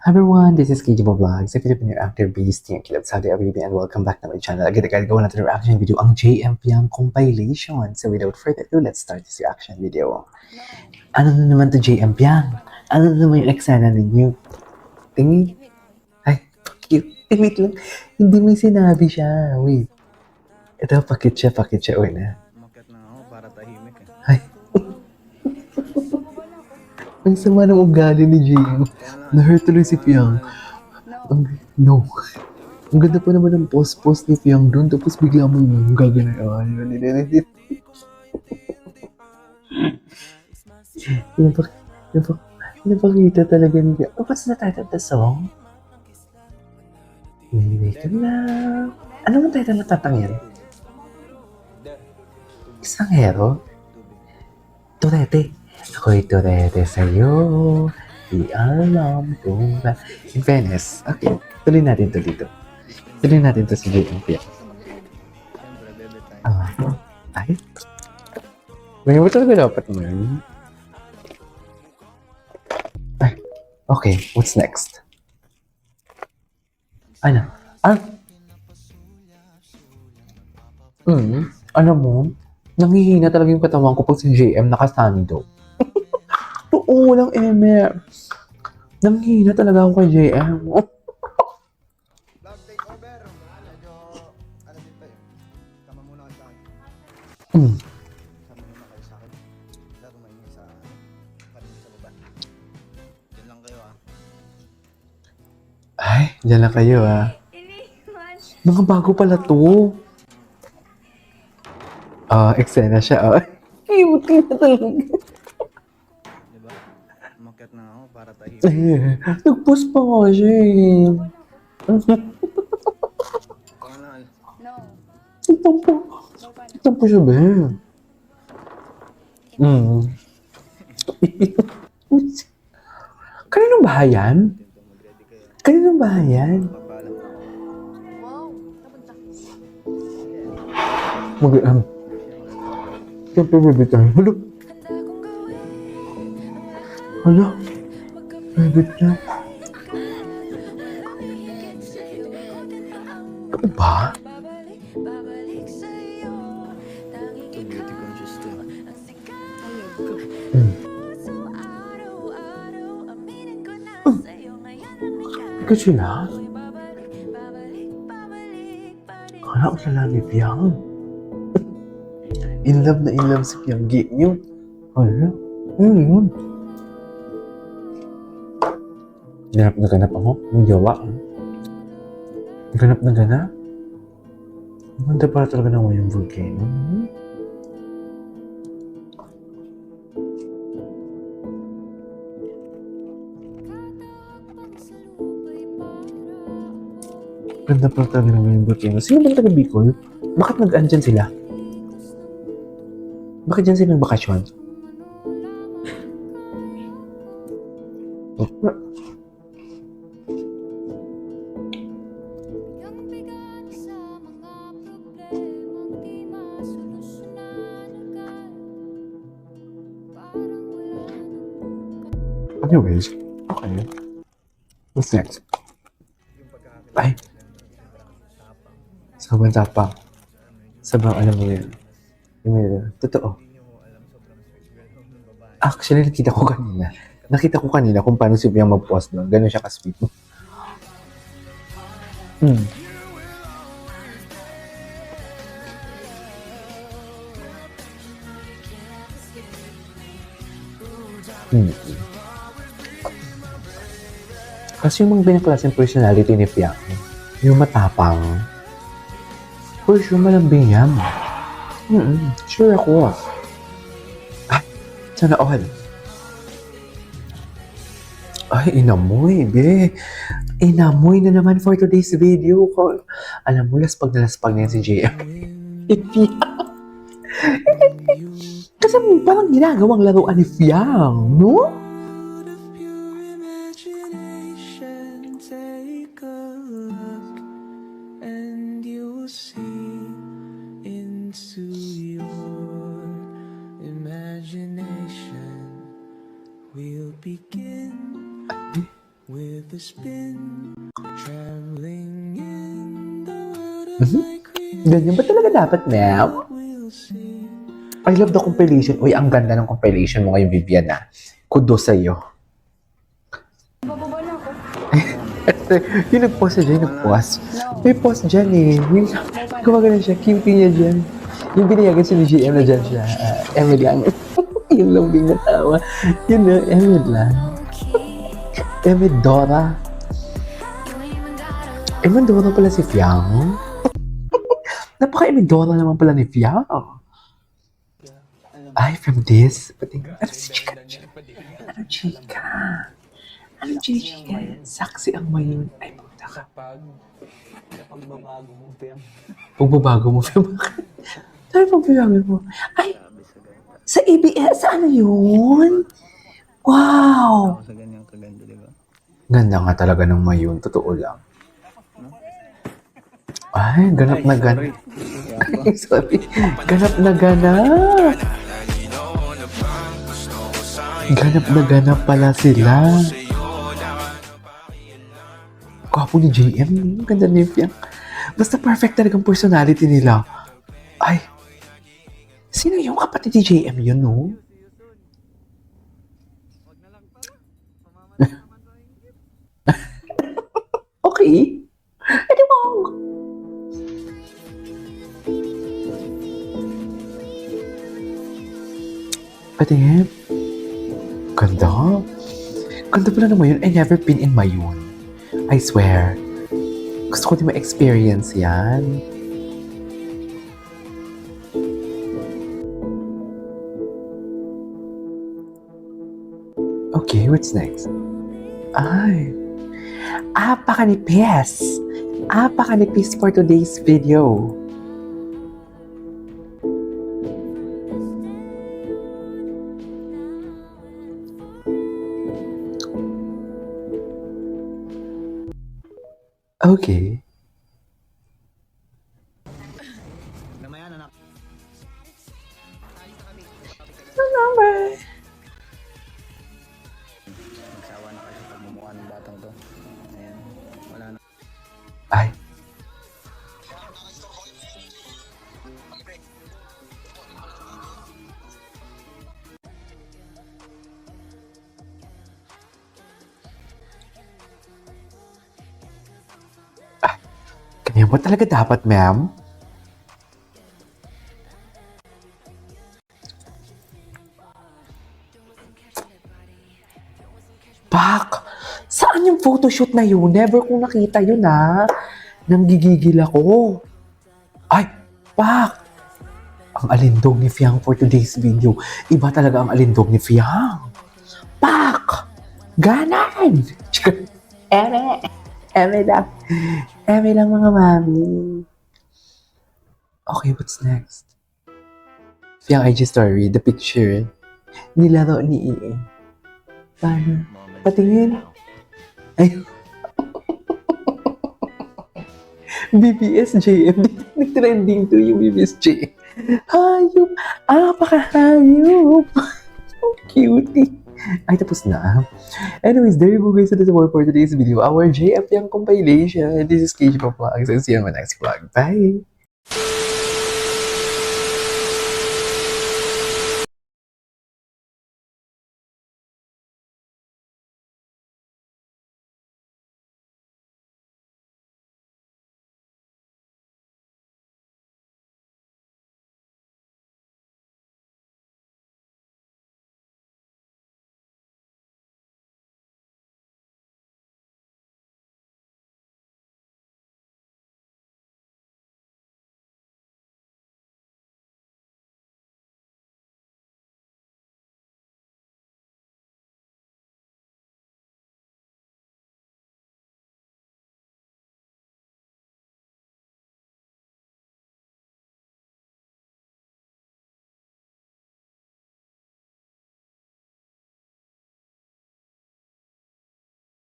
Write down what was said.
Hi everyone, this is KJ Vlogs. If you're new actor beast, thank you, Saudi Arabia, and welcome back to my channel. Agad-agad gawa natin yung reaction video ang JM Piang compilation. So without further ado, let's start this reaction video. Ano na naman to JM Piang? Ano na naman yung eksena ninyo? Tingin? Ay, cute. Wait lang. Hindi may sinabi siya. Wait. Ito, pakit siya. Uy na. Umakyat na ako para tahimik eh. Ay. Ang sama ng ugali ni JM. Na-hurt tuloy si Piang. No. Ang ganda pa naman ng post ni Piang doon, tapos bigla mo yung gagana. Napakita talaga ni Piang. Oh, what's the title of the song? Hindi ka na. Ano ang title na tatang yan? Isang hero? Turete. Ako'y turete sa'yo. Di alam kung ba... In fairness, okay. Tuloy natin to dito. Tuloy natin to si JM Piang. Siyempre, bebe tayo. Ay? Ganyan mo talaga dapat mo yun? Ay, okay. What's next? Ano? Alam mo, nanghihina talaga yung katawan ko pag si JM nakasando. Oo, walang eme. Nanghihina talaga ako kay JM. Vlog take over. Medyo, ano din tayo. Tama muna kayo sa akin. Sama muna kayo sa akin. Lalo maingay sa kanina sa baba. Diyan lang kayo ah. Ay, dyan lang kayo ah. Mga bago pala to. Eksena siya. Cute na talaga. Diba? Umakyat na ako para tahimik. Nag-post pa nga siya eh. Pangalan. No. Nagtampo siya ba? Kaninong bahay yan? Tinto mag-ready kayo. Kaninong bahay yan? Papaalam na ako. Wow. Napunta. Siyempre baby tayo. Hala. Baby tayo. Ano ba? Ito beauty conscious to. Ikaw sila? Kala ko sila ni Piang. In love na in love si Piang. Yun. Hala. Yun. Ganap na ganap ako. Ang jawa. Ganap na ganap. Maganda pala talaga naman yung volcano. Ganda pala talaga naman yung volcano. Sino ba taga Bicol? Bakit nag-andyan sila? Bakit dyan sila nagbakasyon? Anyways, okay. What's next? Ay! Sobrang tapang. Sobrang alam mo yun. Totoo. Actually, nakita ko kanina kung paano si Piang mag-post doon. Ganun siya ka-sweet. Kasi yung mga binaklaseng personality ni Piang, yung matapang, for sure malambing yan. Sure ako. Sana all. Ay, inamoy, be. Inamoy na naman for today's video ko. Alam mo, laspag na yan si JM. Kasi parang ginagawang laruan ni Fiang, no? Take a look and you'll see into your imagination. We'll begin with a always been traveling in the world of my Ganyan ba talaga dapat, ma'am? we'll see. I love the compilation. Uy, ang ganda ng compilation mo ngayon, Vivian, ah. Kudos sa'yo. Bababa na ako. Yung nag-post na dyan, nag-post. May post dyan eh. Yung gumagana siya, cutie niya dyan. Yung binayagan si GM na dyan siya. Emil lang. Yung lambing na tawa. Yun na, Emil lang. Emil Dora. Emil Dora pala si Fiang. Napaka-Emil Dora naman pala ni Fiang. Ay, from this. Ano si Chika? Ano Chika? Ano Chika? Saksi ang mayon. Ay, puta ka. Pagbabago mo, Pem. Pagbabago mo, Fiang. Ano pagbabago mo? Ay, sa ABS, ano yun? Wow! Sa ganyang kaganda, di ba? Ganda nga talaga ng mayon. Totoo lang. Ay, ganap na ganap. Sorry. Ganap na ganap. Ganap na ganap pala sila. Gwapo ni JM. Ganda ni Fiang. Basta perfect talagang personality nila. Ay. Sino yung kapatid ni JM yun, no? Okay. Edi wag. Patingin. Ganda. Ganda pala naman yun. I never been in Mayon. I swear. Gusto ko din ma-experience yan. Okay, what's next? Ay. Apakanipis. Apakanipis for today's video. Okay. Namaya na Number. nagsawa na kasi pagmumukha ng batang to. Ayan. Wala na. Ay. Ganyan ba talaga dapat, ma'am? Pak! Saan yung photoshoot na yun? Never kong nakita yun, ha? Nanggigigil ako. Ay! Pak! Ang alindog ni Fiang for today's video. Iba talaga ang alindog ni Fiang. Pak! Ganan! Eme! Eme lang. Eme lang mga mami. Okay, what's next? Fiang IG story, the picture. Nilaro ni EA. Paano? Patingin. Ay. BBS JM. Nag-trending to yung BBS JM. Hayop. Apaka-hayop. So cutie. Ay, tapos na. Anyways, there you go guys. That's all for today's video. Our JF Young compilation. This is KJ Vlogs. And see you on my next vlog. Bye!